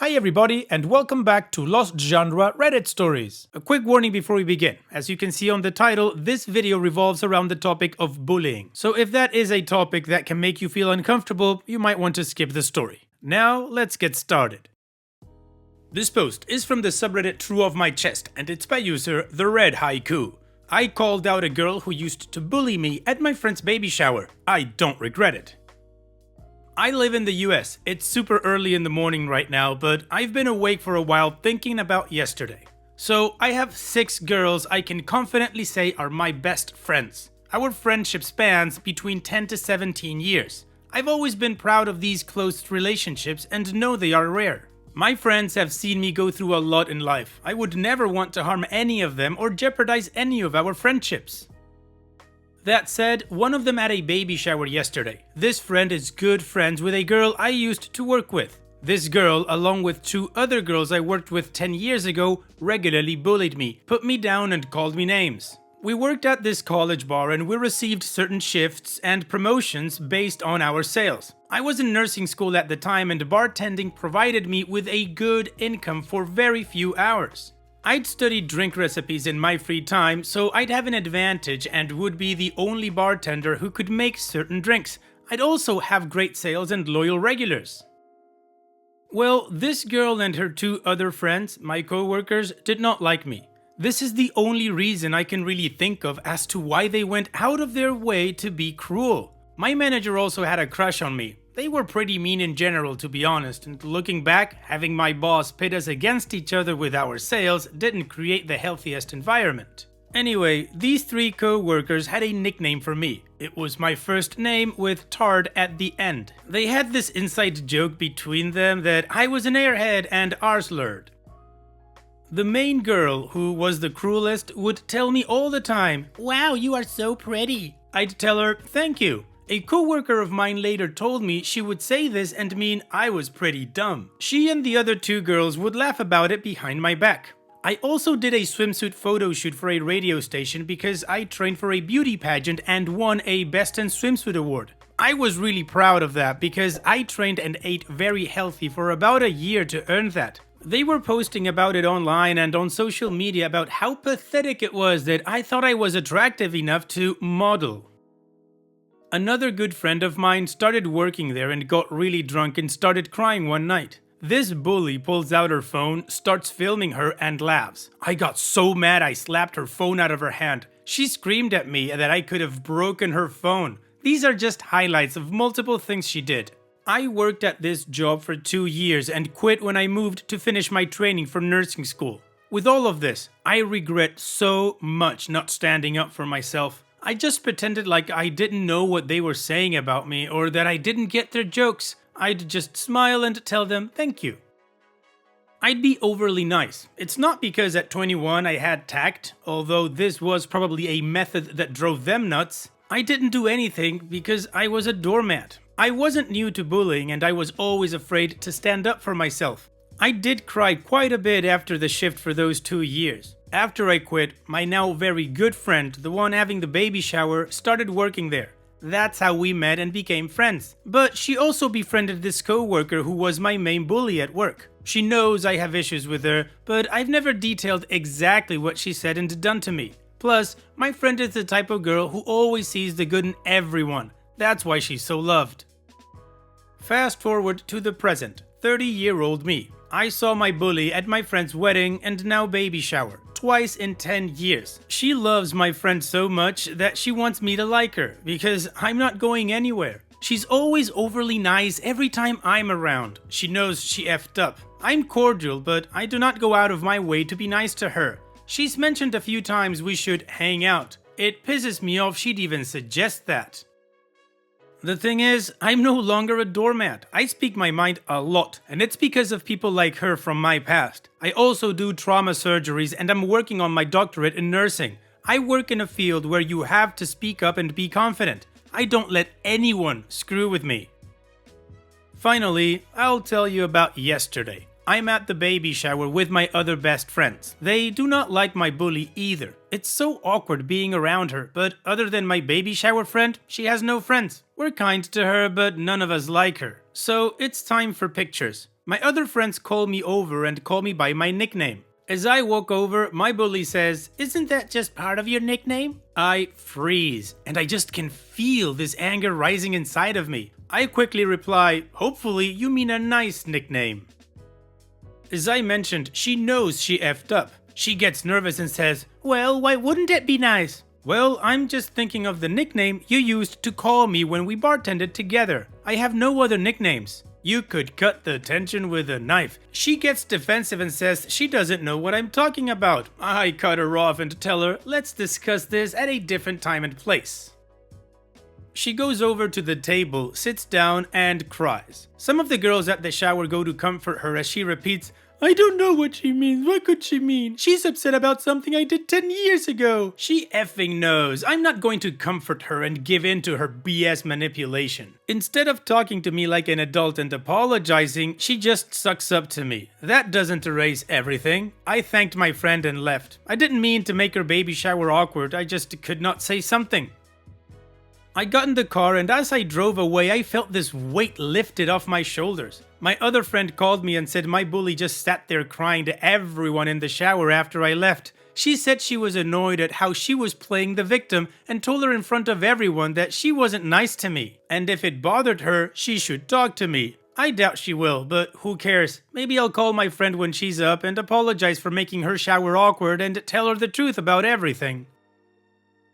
Hi everybody and welcome back to Lost Genre Reddit Stories. A quick warning before we begin. As you can see on the title, this video revolves around the topic of bullying. So if that is a topic that can make you feel uncomfortable, you might want to skip the story. Now let's get started. This post is from the subreddit True of My Chest and it's by user The Red Haiku. I called out a girl who used to bully me at my friend's baby shower. I don't regret it. I live in the US. It's super early in the morning right now, but I've been awake for a while thinking about yesterday. So I have 6 girls I can confidently say are my best friends. Our friendship spans between 10 to 17 years. I've always been proud of these close relationships and know they are rare. My friends have seen me go through a lot in life. I would never want to harm any of them or jeopardize any of our friendships. That said, one of them had a baby shower yesterday. This friend is good friends with a girl I used to work with. This girl, along with 2 other girls I worked with 10 years ago, regularly bullied me, put me down and called me names. We worked at this college bar and we received certain shifts and promotions based on our sales. I was in nursing school at the time and bartending provided me with a good income for very few hours. I'd studied drink recipes in my free time, so I'd have an advantage and would be the only bartender who could make certain drinks. I'd also have great sales and loyal regulars. Well, this girl and her 2 other friends, my co-workers, did not like me. This is the only reason I can really think of as to why they went out of their way to be cruel. My manager also had a crush on me. They were pretty mean in general, to be honest, and looking back, having my boss pit us against each other with our sales didn't create the healthiest environment. Anyway, these 3 co-workers had a nickname for me. It was my first name with Tard at the end. They had this inside joke between them that I was an airhead and arslurd. The main girl, who was the cruelest, would tell me all the time, "Wow, you are so pretty." I'd tell her, "Thank you." A co-worker of mine later told me she would say this and mean I was pretty dumb. She and the other 2 girls would laugh about it behind my back. I also did a swimsuit photo shoot for a radio station because I trained for a beauty pageant and won a Best in Swimsuit award. I was really proud of that because I trained and ate very healthy for about a year to earn that. They were posting about it online and on social media about how pathetic it was that I thought I was attractive enough to model. Another good friend of mine started working there and got really drunk and started crying one night. This bully pulls out her phone, starts filming her and laughs. I got so mad I slapped her phone out of her hand. She screamed at me that I could have broken her phone. These are just highlights of multiple things she did. I worked at this job for 2 years and quit when I moved to finish my training for nursing school. With all of this, I regret so much not standing up for myself. I just pretended like I didn't know what they were saying about me or that I didn't get their jokes. I'd just smile and tell them thank you. I'd be overly nice. It's not because at 21 I had tact, although this was probably a method that drove them nuts. I didn't do anything because I was a doormat. I wasn't new to bullying and I was always afraid to stand up for myself. I did cry quite a bit after the shift for those 2 years. After I quit, my now very good friend, the one having the baby shower, started working there. That's how we met and became friends. But she also befriended this co-worker who was my main bully at work. She knows I have issues with her, but I've never detailed exactly what she said and done to me. Plus, my friend is the type of girl who always sees the good in everyone. That's why she's so loved. Fast forward to the present, 30-year-old me. I saw my bully at my friend's wedding and now baby shower, twice in 10 years. She loves my friend so much that she wants me to like her, because I'm not going anywhere. She's always overly nice every time I'm around. She knows she effed up. I'm cordial, but I do not go out of my way to be nice to her. She's mentioned a few times we should hang out. It pisses me off she'd even suggest that. The thing is, I'm no longer a doormat. I speak my mind a lot, and it's because of people like her from my past. I also do trauma surgeries and I'm working on my doctorate in nursing. I work in a field where you have to speak up and be confident. I don't let anyone screw with me. Finally, I'll tell you about yesterday. I'm at the baby shower with my other best friends. They do not like my bully either. It's so awkward being around her, but other than my baby shower friend, she has no friends. We're kind to her, but none of us like her. So it's time for pictures. My other friends call me over and call me by my nickname. As I walk over, my bully says, "Isn't that just part of your nickname?" I freeze, and I just can feel this anger rising inside of me. I quickly reply, "Hopefully you mean a nice nickname." As I mentioned, she knows she effed up. She gets nervous and says, "Well, why wouldn't it be nice?" "Well, I'm just thinking of the nickname you used to call me when we bartended together. I have no other nicknames." You could cut the tension with a knife. She gets defensive and says she doesn't know what I'm talking about. I cut her off and tell her, let's discuss this at a different time and place. She goes over to the table, sits down, and cries. Some of the girls at the shower go to comfort her as she repeats, "I don't know what she means. What could she mean? She's upset about something I did 10 years ago." She effing knows. I'm not going to comfort her and give in to her BS manipulation. Instead of talking to me like an adult and apologizing, she just sucks up to me. That doesn't erase everything. I thanked my friend and left. I didn't mean to make her baby shower awkward. I just could not say something. I got in the car, and as I drove away, I felt this weight lifted off my shoulders. My other friend called me and said my bully just sat there crying to everyone in the shower after I left. She said she was annoyed at how she was playing the victim and told her in front of everyone that she wasn't nice to me, and if it bothered her, she should talk to me. I doubt she will, but who cares? Maybe I'll call my friend when she's up and apologize for making her shower awkward and tell her the truth about everything.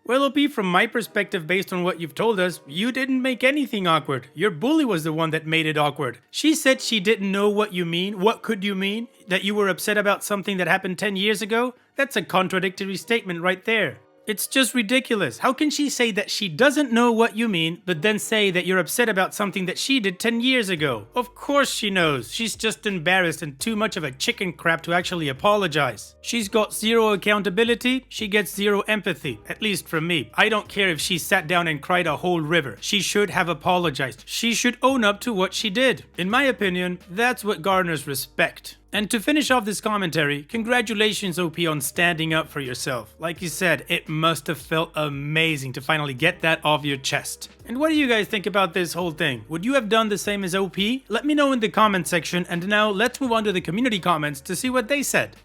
Well, OP, from my perspective, based on what you've told us, you didn't make anything awkward. Your bully was the one that made it awkward. She said she didn't know what you mean. What could you mean? That you were upset about something that happened 10 years ago? That's a contradictory statement right there. It's just ridiculous. How can she say that she doesn't know what you mean, but then say that you're upset about something that she did 10 years ago? Of course she knows. She's just embarrassed and too much of a chicken crap to actually apologize. She's got zero accountability. She gets zero empathy, at least from me. I don't care if she sat down and cried a whole river. She should have apologized. She should own up to what she did. In my opinion, that's what garners respect. And to finish off this commentary, congratulations OP on standing up for yourself. Like you said, it must have felt amazing to finally get that off your chest. And what do you guys think about this whole thing? Would you have done the same as OP? Let me know in the comment section, and now let's move on to the community comments to see what they said.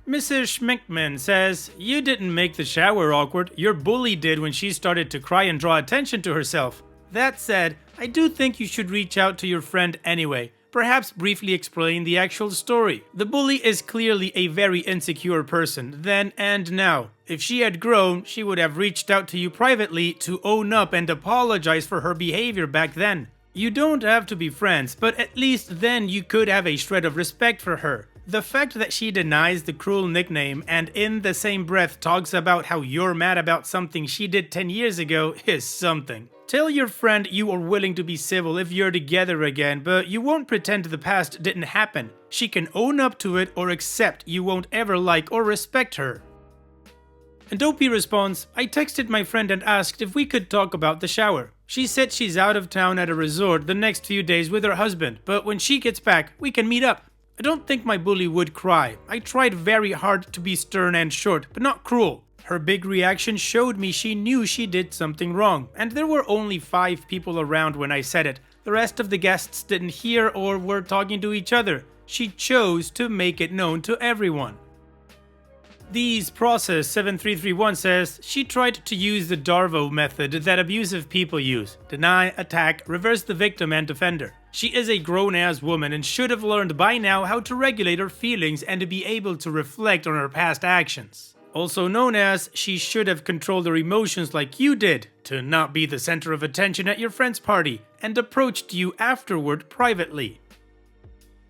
Mrs. Schminkman says, "You didn't make the shower awkward, your bully did when she started to cry and draw attention to herself. That said, I do think you should reach out to your friend anyway. Perhaps briefly explain the actual story. The bully is clearly a very insecure person, then and now. If she had grown, she would have reached out to you privately to own up and apologize for her behavior back then. You don't have to be friends, but at least then you could have a shred of respect for her. The fact that she denies the cruel nickname and in the same breath talks about how you're mad about something she did 10 years ago is something. Tell your friend you are willing to be civil if you're together again, but you won't pretend the past didn't happen. She can own up to it or accept you won't ever like or respect her." And OP responds, "I texted my friend and asked if we could talk about the shower. She said she's out of town at a resort the next few days with her husband, but when she gets back, we can meet up. I don't think my bully would cry. I tried very hard to be stern and short, but not cruel. Her big reaction showed me she knew she did something wrong, and there were only 5 people around when I said it. The rest of the guests didn't hear or were talking to each other. She chose to make it known to everyone." These Process 7331 says, "She tried to use the Darvo method that abusive people use. Deny, attack, reverse the victim and defender. She is a grown-ass woman and should have learned by now how to regulate her feelings and to be able to reflect on her past actions. Also known as, she should have controlled her emotions like you did, to not be the center of attention at your friend's party, and approached you afterward privately."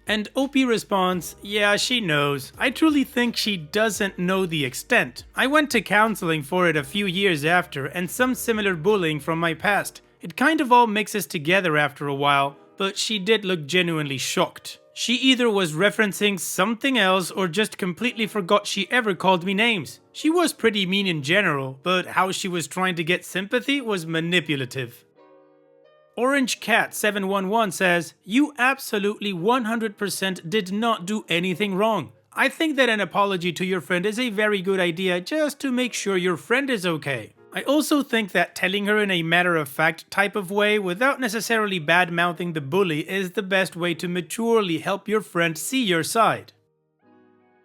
And OP responds, "Yeah, she knows. I truly think she doesn't know the extent. I went to counseling for it a few years after, and some similar bullying from my past. It kind of all mixes together after a while, but she did look genuinely shocked. She either was referencing something else or just completely forgot she ever called me names. She was pretty mean in general, but how she was trying to get sympathy was manipulative." Orange Cat 711 says, "You absolutely 100% did not do anything wrong. I think that an apology to your friend is a very good idea just to make sure your friend is okay. I also think that telling her in a matter-of-fact type of way without necessarily bad-mouthing the bully is the best way to maturely help your friend see your side.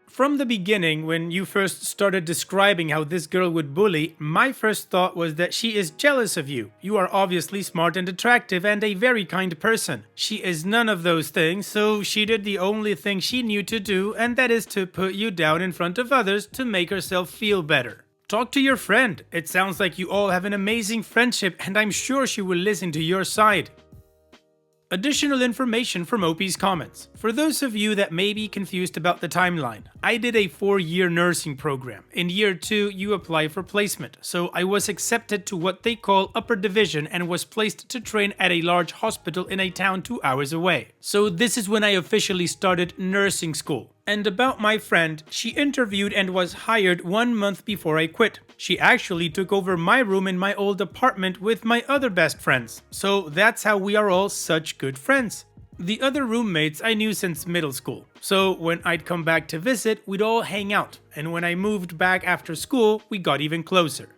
From the beginning, when you first started describing how this girl would bully, my first thought was that she is jealous of you. You are obviously smart and attractive and a very kind person. She is none of those things, so she did the only thing she knew to do, and that is to put you down in front of others to make herself feel better. Talk to your friend. It sounds like you all have an amazing friendship, and I'm sure she will listen to your side. Additional information from OP's comments. For those of you that may be confused about the timeline, I did a 4-year nursing program. In year 2, you apply for placement, so I was accepted to what they call upper division and was placed to train at a large hospital in a town 2 hours away. So this is when I officially started nursing school. And about my friend, she interviewed and was hired 1 month before I quit. She actually took over my room in my old apartment with my other best friends. So that's how we are all such good friends. The other roommates I knew since middle school. So when I'd come back to visit, we'd all hang out. And when I moved back after school, we got even closer.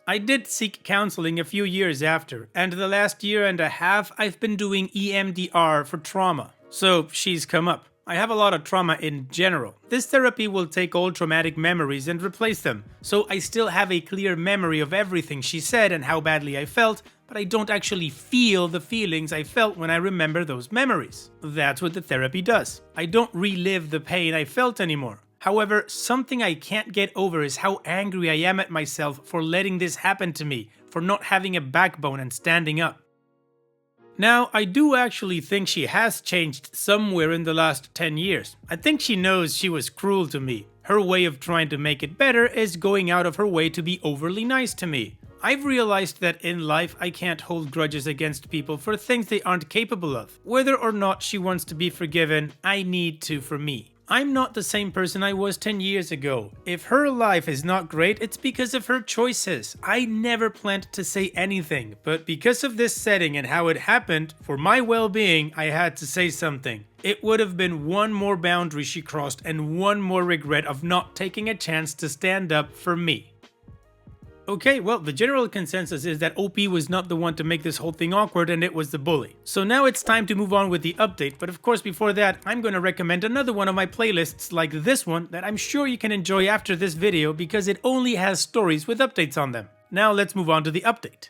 I did seek counseling a few years after, and the last year and a half I've been doing EMDR for trauma. So she's come up. I have a lot of trauma in general. This therapy will take old traumatic memories and replace them, so I still have a clear memory of everything she said and how badly I felt, but I don't actually feel the feelings I felt when I remember those memories. That's what the therapy does. I don't relive the pain I felt anymore. However, something I can't get over is how angry I am at myself for letting this happen to me, for not having a backbone and standing up. Now, I do actually think she has changed somewhere in the last 10 years. I think she knows she was cruel to me. Her way of trying to make it better is going out of her way to be overly nice to me. I've realized that in life I can't hold grudges against people for things they aren't capable of. Whether or not she wants to be forgiven, I need to for me. I'm not the same person I was 10 years ago. If her life is not great, it's because of her choices. I never planned to say anything, but because of this setting and how it happened, for my well-being, I had to say something. It would have been one more boundary she crossed and one more regret of not taking a chance to stand up for me. Okay, well, the general consensus is that OP was not the one to make this whole thing awkward and it was the bully. So now it's time to move on with the update, but of course before that, I'm going to recommend another one of my playlists like this one that I'm sure you can enjoy after this video because it only has stories with updates on them. Now let's move on to the update.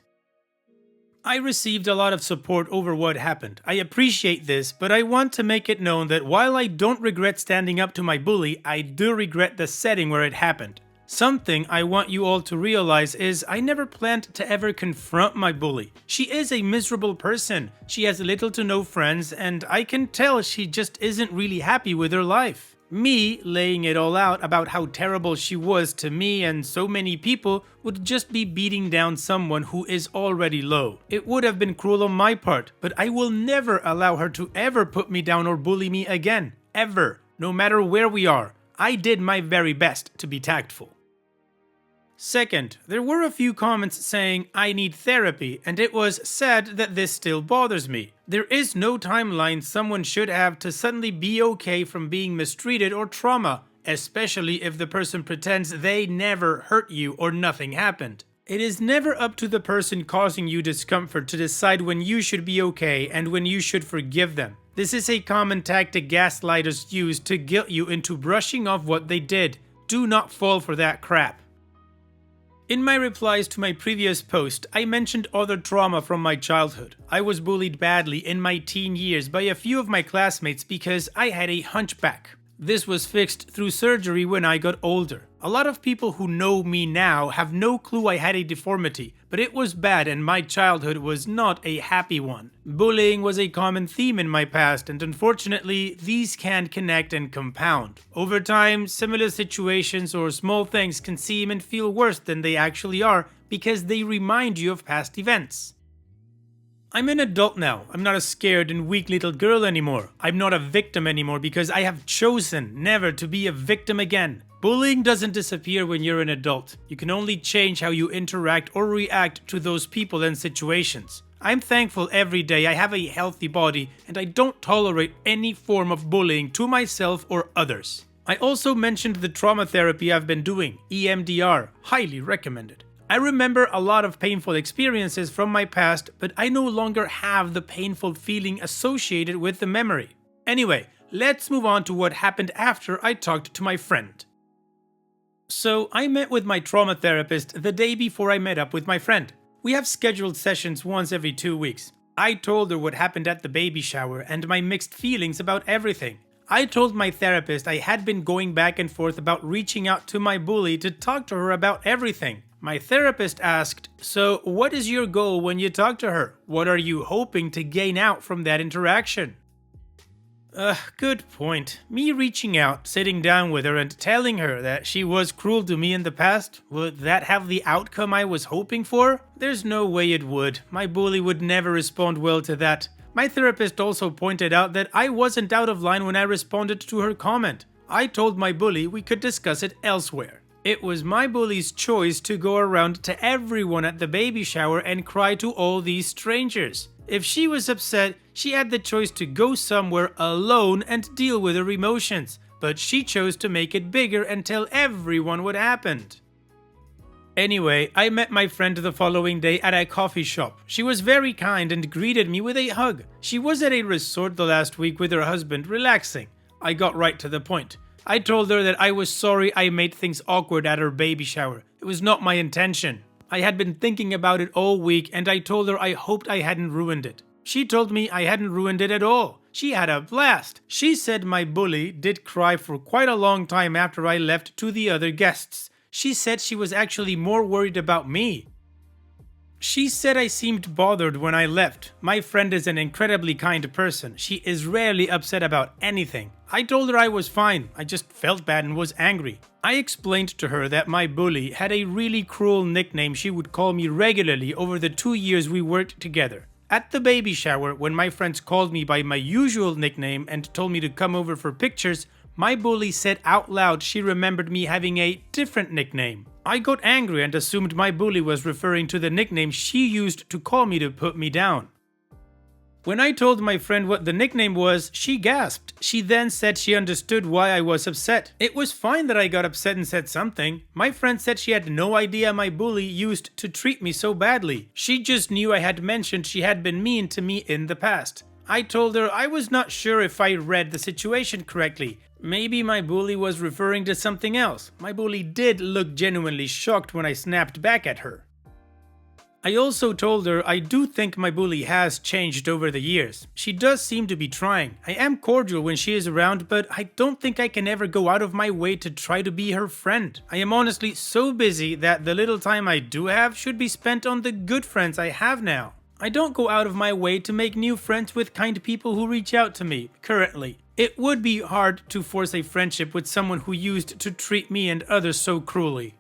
I received a lot of support over what happened. I appreciate this, but I want to make it known that while I don't regret standing up to my bully, I do regret the setting where it happened. Something I want you all to realize is I never planned to ever confront my bully. She is a miserable person. She has little to no friends, and I can tell she just isn't really happy with her life. Me laying it all out about how terrible she was to me and so many people would just be beating down someone who is already low. It would have been cruel on my part, but I will never allow her to ever put me down or bully me again. Ever. No matter where we are. I did my very best to be tactful. Second, there were a few comments saying I need therapy, and it was said that this still bothers me. There is no timeline someone should have to suddenly be okay from being mistreated or trauma, especially if the person pretends they never hurt you or nothing happened. It is never up to the person causing you discomfort to decide when you should be okay and when you should forgive them. This is a common tactic gaslighters use to guilt you into brushing off what they did. Do not fall for that crap. In my replies to my previous post, I mentioned other trauma from my childhood. I was bullied badly in my teen years by a few of my classmates because I had a hunchback. This was fixed through surgery when I got older. A lot of people who know me now have no clue I had a deformity, but it was bad and my childhood was not a happy one. Bullying was a common theme in my past, and unfortunately, these can connect and compound. Over time, similar situations or small things can seem and feel worse than they actually are because they remind you of past events. I'm an adult now. I'm not a scared and weak little girl anymore. I'm not a victim anymore because I have chosen never to be a victim again. Bullying doesn't disappear when you're an adult. You can only change how you interact or react to those people and situations. I'm thankful every day I have a healthy body and I don't tolerate any form of bullying to myself or others. I also mentioned the trauma therapy I've been doing, EMDR, highly recommended. I remember a lot of painful experiences from my past, but I no longer have the painful feeling associated with the memory. Anyway, let's move on to what happened after I talked to my friend. So, I met with my trauma therapist the day before I met up with my friend. We have scheduled sessions once every 2 weeks. I told her what happened at the baby shower and my mixed feelings about everything. I told my therapist I had been going back and forth about reaching out to my bully to talk to her about everything. My therapist asked, "So, what is your goal when you talk to her? What are you hoping to gain out from that interaction?" Good point. Me reaching out, sitting down with her and telling her that she was cruel to me in the past, would that have the outcome I was hoping for? There's no way it would. My bully would never respond well to that. My therapist also pointed out that I wasn't out of line when I responded to her comment. I told my bully we could discuss it elsewhere. It was my bully's choice to go around to everyone at the baby shower and cry to all these strangers. If she was upset, she had the choice to go somewhere alone and deal with her emotions, but she chose to make it bigger and tell everyone what happened. Anyway, I met my friend the following day at a coffee shop. She was very kind and greeted me with a hug. She was at a resort the last week with her husband, relaxing. I got right to the point. I told her that I was sorry I made things awkward at her baby shower. It was not my intention. I had been thinking about it all week and I told her I hoped I hadn't ruined it. She told me I hadn't ruined it at all. She had a blast. She said my bully did cry for quite a long time after I left to the other guests. She said she was actually more worried about me. She said I seemed bothered when I left. My friend is an incredibly kind person. She is rarely upset about anything. I told her I was fine. I just felt bad and was angry. I explained to her that my bully had a really cruel nickname she would call me regularly over the 2 years we worked together. At the baby shower, when my friends called me by my usual nickname and told me to come over for pictures, my bully said out loud she remembered me having a different nickname. I got angry and assumed my bully was referring to the nickname she used to call me to put me down. When I told my friend what the nickname was, she gasped. She then said she understood why I was upset. It was fine that I got upset and said something. My friend said she had no idea my bully used to treat me so badly. She just knew I had mentioned she had been mean to me in the past. I told her I was not sure if I read the situation correctly. Maybe my bully was referring to something else. My bully did look genuinely shocked when I snapped back at her. I also told her I do think my bully has changed over the years. She does seem to be trying. I am cordial when she is around, but I don't think I can ever go out of my way to try to be her friend. I am honestly so busy that the little time I do have should be spent on the good friends I have now. I don't go out of my way to make new friends with kind people who reach out to me, currently. It would be hard to force a friendship with someone who used to treat me and others so cruelly.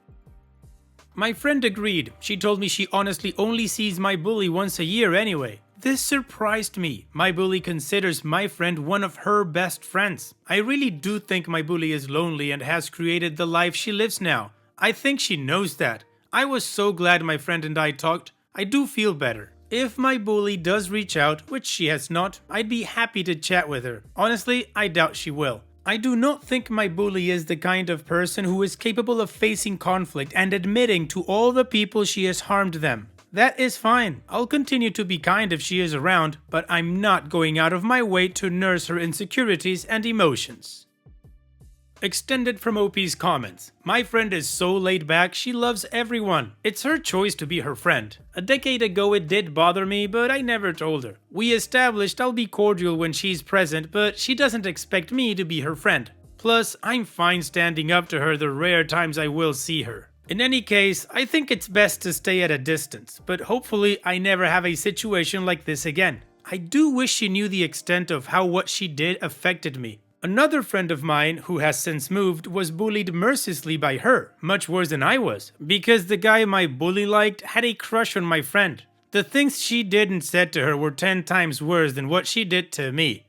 My friend agreed. She told me she honestly only sees my bully once a year anyway. This surprised me. My bully considers my friend one of her best friends. I really do think my bully is lonely and has created the life she lives now. I think she knows that. I was so glad my friend and I talked. I do feel better. If my bully does reach out, which she has not, I'd be happy to chat with her. Honestly, I doubt she will. I do not think my bully is the kind of person who is capable of facing conflict and admitting to all the people she has harmed them. That is fine. I'll continue to be kind if she is around, but I'm not going out of my way to nurse her insecurities and emotions. Extended from OP's comments. My friend is so laid back, she loves everyone. It's her choice to be her friend. A decade ago it did bother me, but I never told her. We established I'll be cordial when she's present, but she doesn't expect me to be her friend. Plus, I'm fine standing up to her the rare times I will see her. In any case, I think it's best to stay at a distance, but hopefully I never have a situation like this again. I do wish she knew the extent of how what she did affected me. Another friend of mine, who has since moved, was bullied mercilessly by her, much worse than I was, because the guy my bully liked had a crush on my friend. The things she did and said to her were 10 times worse than what she did to me.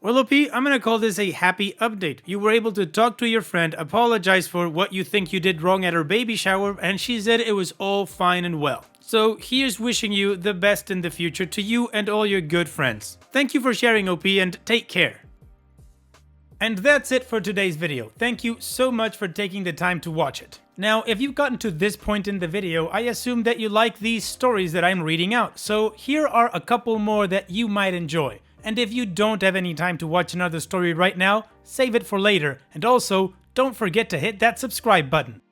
Well, OP, I'm gonna call this a happy update. You were able to talk to your friend, apologize for what you think you did wrong at her baby shower, and she said it was all fine and well. So here's wishing you the best in the future to you and all your good friends. Thank you for sharing, OP, and take care. And that's it for today's video. Thank you so much for taking the time to watch it. Now, if you've gotten to this point in the video, I assume that you like these stories that I'm reading out, so here are a couple more that you might enjoy. And if you don't have any time to watch another story right now, save it for later, and also, don't forget to hit that subscribe button.